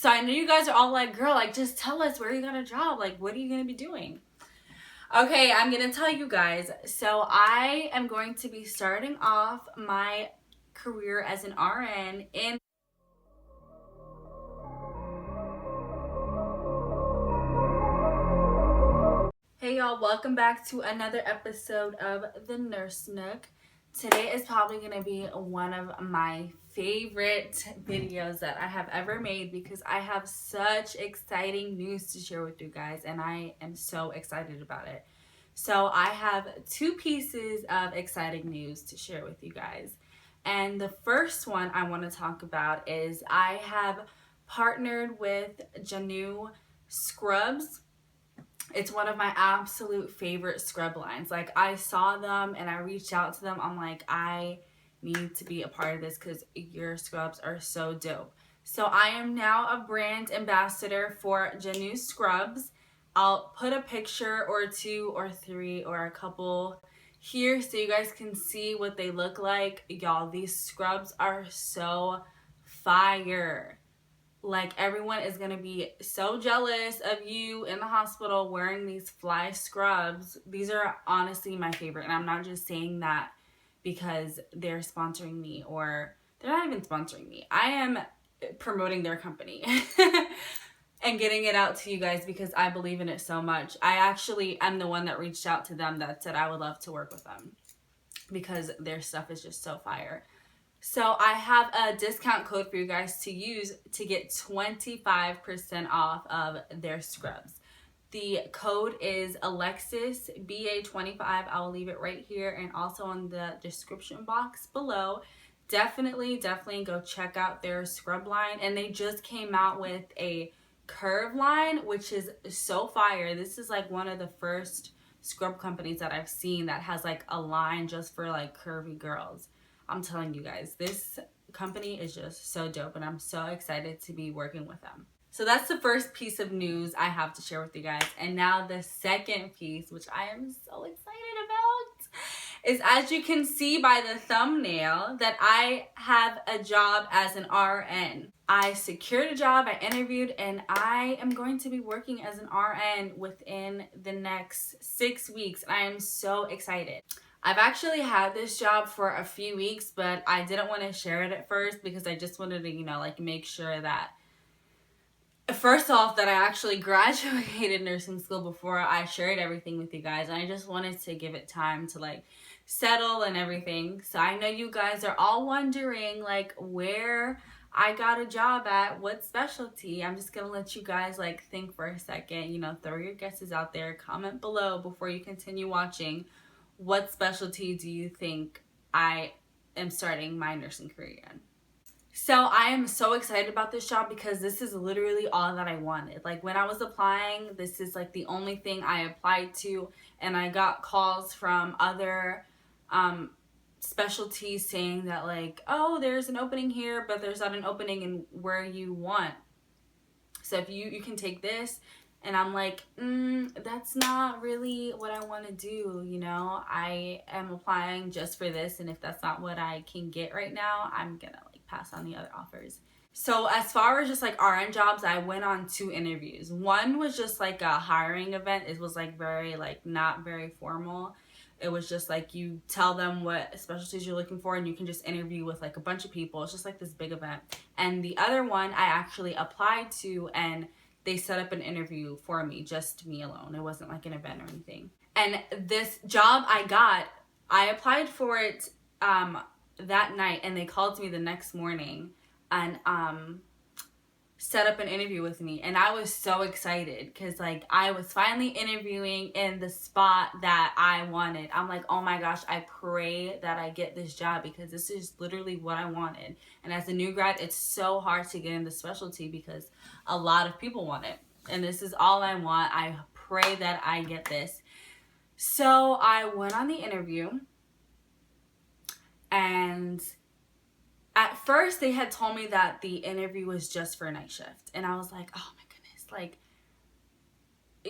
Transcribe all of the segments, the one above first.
So I know you guys are all like, girl, like just tell us where you got a job. Like, what are you going to be doing? Okay, I'm going to tell you guys. So I am going to be starting off my career as an RN in Hey y'all, welcome back to another episode of The Nurse Nook. Today is probably going to be one of my favorite videos that I have ever made because I have such exciting news to share with you guys and I am so excited about it. So I have two pieces of exciting news to share with you guys. And the first one I want to talk about is I have partnered with Jaanuu Scrubs. It's one of my absolute favorite scrub lines. Like, I saw them and I reached out to them. I'm like, I need to be a part of this because your scrubs are so dope. So I am now a brand ambassador for Jaanuu Scrubs. I'll put a picture or two or three or a couple here so you guys can see what they look like. Y'all, these scrubs are so fire. Like, everyone is going to be so jealous of you in the hospital wearing these fly scrubs. These are honestly my favorite. And I'm not just saying that because they're sponsoring me, or they're not even sponsoring me. I am promoting their company and getting it out to you guys because I believe in it so much. I actually am the one that reached out to them that said I would love to work with them because their stuff is just so fire. So I have a discount code for you guys to use to get 25% off of their scrubs. The code is Alexis BA25. I will leave it right here and also in the description box below. Definitely go check out their scrub line. And they just came out with a curve line, which is so fire. This is like one of the first scrub companies that I've seen that has like a line just for like curvy girls. I'm telling you guys, this company is just so dope and I'm so excited to be working with them. So that's the first piece of news I have to share with you guys. And now the second piece, which I am so excited about, is as you can see by the thumbnail that I have a job as an RN. I secured a job, I interviewed, and I am going to be working as an RN within the next 6 weeks. I am so excited. I've actually had this job for a few weeks, but I didn't want to share it at first because I just wanted to, like make sure that, first off, that I actually graduated nursing school before I shared everything with you guys. And I just wanted to give it time to like settle and everything. So I know you guys are all wondering like where I got a job at, what specialty. I'm just gonna let you guys like think for a second, throw your guesses out there, comment below before you continue watching. What specialty do you think I am starting my nursing career in? So I am so excited about this job because this is literally all that I wanted. Like, when I was applying, this is like the only thing I applied to, and I got calls from other specialties saying that like, oh, there's an opening here, but there's not an opening in where you want. So if you can take this. And I'm like, that's not really what I want to do, I am applying just for this, and if that's not what I can get right now, I'm gonna like pass on the other offers. So as far as just like RN jobs, I went on 2 interviews. One was just like a hiring event. It was like very like not very formal. It was just like you tell them what specialties you're looking for and you can just interview with like a bunch of people. It's just like this big event. And the other one I actually applied to, and they set up an interview for me, just me alone. It wasn't like an event or anything. And this job I got, I applied for it that night, and they called me the next morning and set up an interview with me. And I was so excited because like I was finally interviewing in the spot that I wanted. I'm like, oh my gosh, I pray that I get this job because this is literally what I wanted. And as a new grad, it's so hard to get into specialty because a lot of people want it. And this is all I want. I pray that I get this. So I went on the interview, and at first they had told me that the interview was just for night shift. And I was like, oh my goodness, like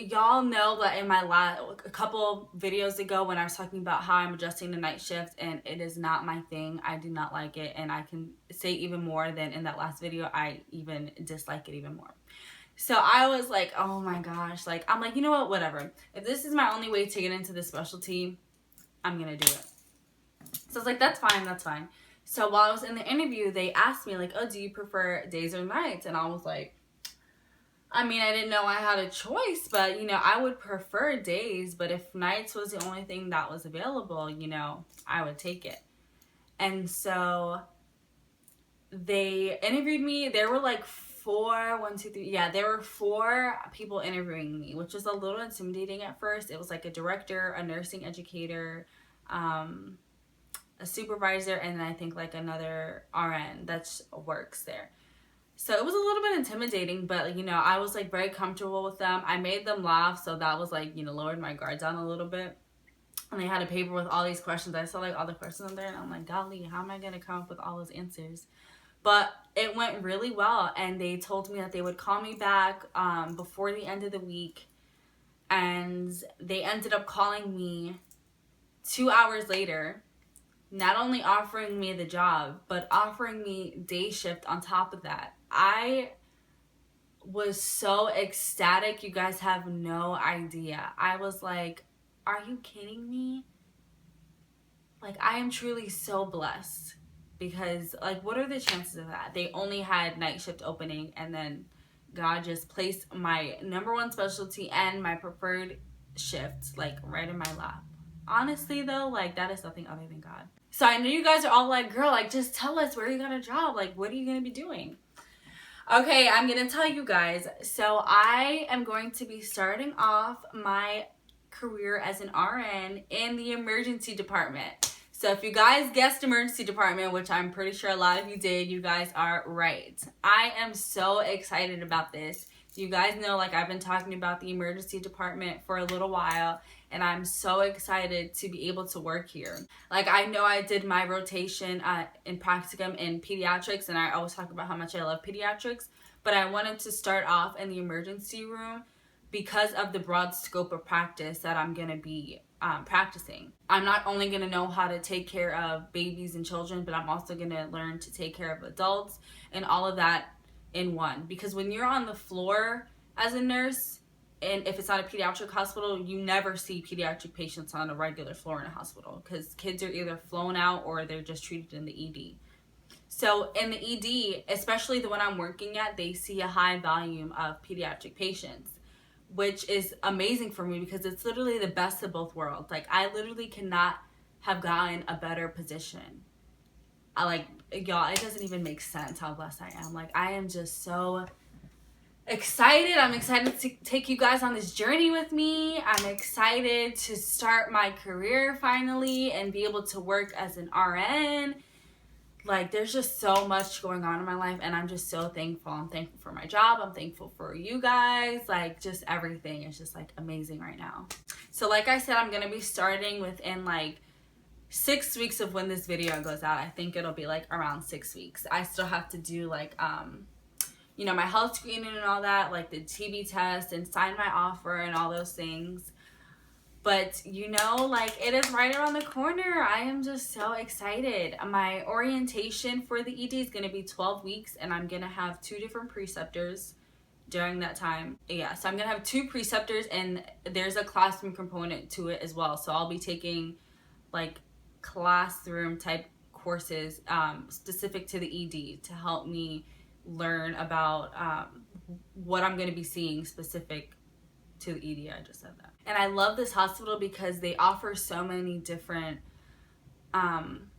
y'all know that in my a couple videos ago when I was talking about how I'm adjusting to night shift, and it is not my thing. I do not like it, and I can say even more than in that last video, I even dislike it even more. So I was like, oh my gosh, like, I'm like, you know what, whatever. If this is my only way to get into this specialty, I'm gonna do it. So I was like, that's fine, that's fine. So while I was in the interview, they asked me like, oh, do you prefer days or nights? And I was like, I mean, I didn't know I had a choice, but, you know, I would prefer days. But if nights was the only thing that was available, you know, I would take it. And so they interviewed me. There were like there were 4 people interviewing me, which was a little intimidating at first. It was like a director, a nursing educator, a supervisor, and I think like another RN that works there. So it was a little bit intimidating, but, you know, I was, like, very comfortable with them. I made them laugh, so that was, like, you know, lowered my guard down a little bit. And they had a paper with all these questions. I saw, like, all the questions on there, and I'm like, golly, how am I going to come up with all those answers? But it went really well, and they told me that they would call me back before the end of the week. And they ended up calling me 2 hours later, not only offering me the job, but offering me day shift on top of that. I was so ecstatic, you guys have no idea. I was like, are you kidding me? Like, I am truly so blessed, because, like, what are the chances of that? They only had night shift opening, and then God just placed my #1 specialty and my preferred shift, like, right in my lap. Honestly, though, like, that is nothing other than God. So I know you guys are all like, girl, like, just tell us where you got a job. Like, what are you going to be doing? Okay, I'm going to tell you guys. So I am going to be starting off my career as an RN in the emergency department. So if you guys guessed emergency department, which I'm pretty sure a lot of you did, you guys are right. I am so excited about this. You guys know, like, I've been talking about the emergency department for a little while, and I'm so excited to be able to work here. Like, I know I did my rotation in practicum in pediatrics, and I always talk about how much I love pediatrics, but I wanted to start off in the emergency room because of the broad scope of practice that I'm going to be practicing. I'm not only going to know how to take care of babies and children, but I'm also going to learn to take care of adults and all of that in one. Because when you're on the floor as a nurse, and if it's not a pediatric hospital, you never see pediatric patients on a regular floor in a hospital, because kids are either flown out or they're just treated in the ED. So in the ED, especially the one I'm working at, they see a high volume of pediatric patients, which is amazing for me because it's literally the best of both worlds. Like, I literally cannot have gotten a better position. Y'all, it doesn't even make sense how blessed I am. Like, I am just so excited. I'm excited to take you guys on this journey with me. I'm excited to start my career finally and be able to work as an RN. Like, there's just so much going on in my life, and I'm just so thankful. I'm thankful for my job. I'm thankful for you guys. Like, just everything is just, like, amazing right now. So, like I said, I'm going to be starting within, like, 6 weeks of when this video goes out. I think it'll be, like, around 6 weeks. I still have to do, like, you know, my health screening and all that, like the TB test, and sign my offer and all those things. But, you know, like, it is right around the corner. I am just so excited. My orientation for the ED is going to be 12 weeks, and I'm going to have 2 different preceptors during that time. Yeah, so I'm going to have 2 preceptors, and there's a classroom component to it as well. So I'll be taking, like, classroom type courses specific to the ED to help me learn about what I'm going to be seeing specific to the ED. I just said that. And I love this hospital because they offer so many different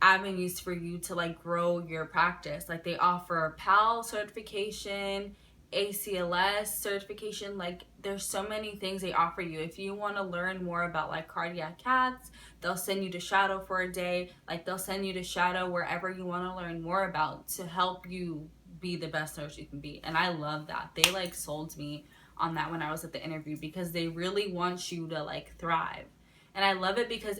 avenues for you to, like, grow your practice. Like, they offer PAL certification, ACLS certification. Like, there's so many things they offer you. If you want to learn more about, like, cardiac caths, they'll send you to shadow for a day. Like, they'll send you to shadow wherever you want to learn more about to help you be the best nurse you can be. And I love that. They, like, sold me on that when I was at the interview, because they really want you to, like, thrive. And I love it because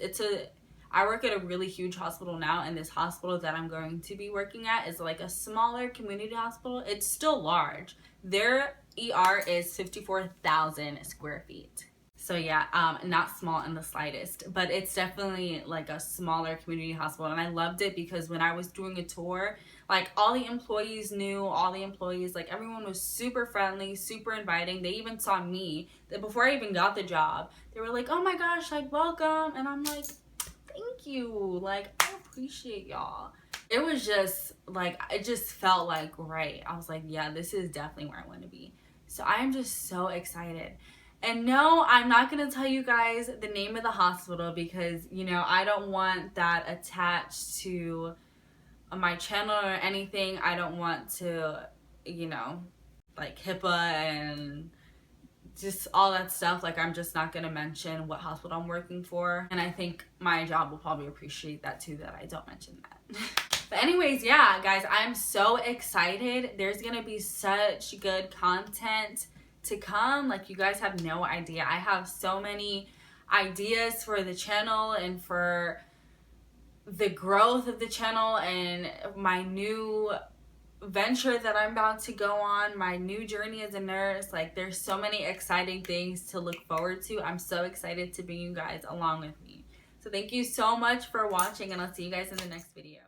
I work at a really huge hospital now, and this hospital that I'm going to be working at is, like, a smaller community hospital. It's still large. Their ER is 54,000 square feet. So yeah, not small in the slightest, but it's definitely like a smaller community hospital. And I loved it because when I was doing a tour, like all the employees knew, all the employees, like everyone was super friendly, super inviting. They even saw me before I even got the job. They were like, oh my gosh, like welcome. And I'm like, thank you. Like, I appreciate y'all. It was just like, it just felt like right. I was like, yeah, this is definitely where I want to be. So I am just so excited. And no, I'm not going to tell you guys the name of the hospital because, you know, I don't want that attached to my channel or anything. I don't want to, you know, like HIPAA and just all that stuff. Like, I'm just not going to mention what hospital I'm working for. And I think my job will probably appreciate that too, that I don't mention that. But anyways, yeah, guys, I'm so excited. There's going to be such good content to come. Like, you guys have no idea. I have so many ideas for the channel and for the growth of the channel and my new venture that I'm about to go on, my new journey as a nurse. Like, there's so many exciting things to look forward to. I'm so excited to bring you guys along with me. So thank you so much for watching, and I'll see you guys in the next video.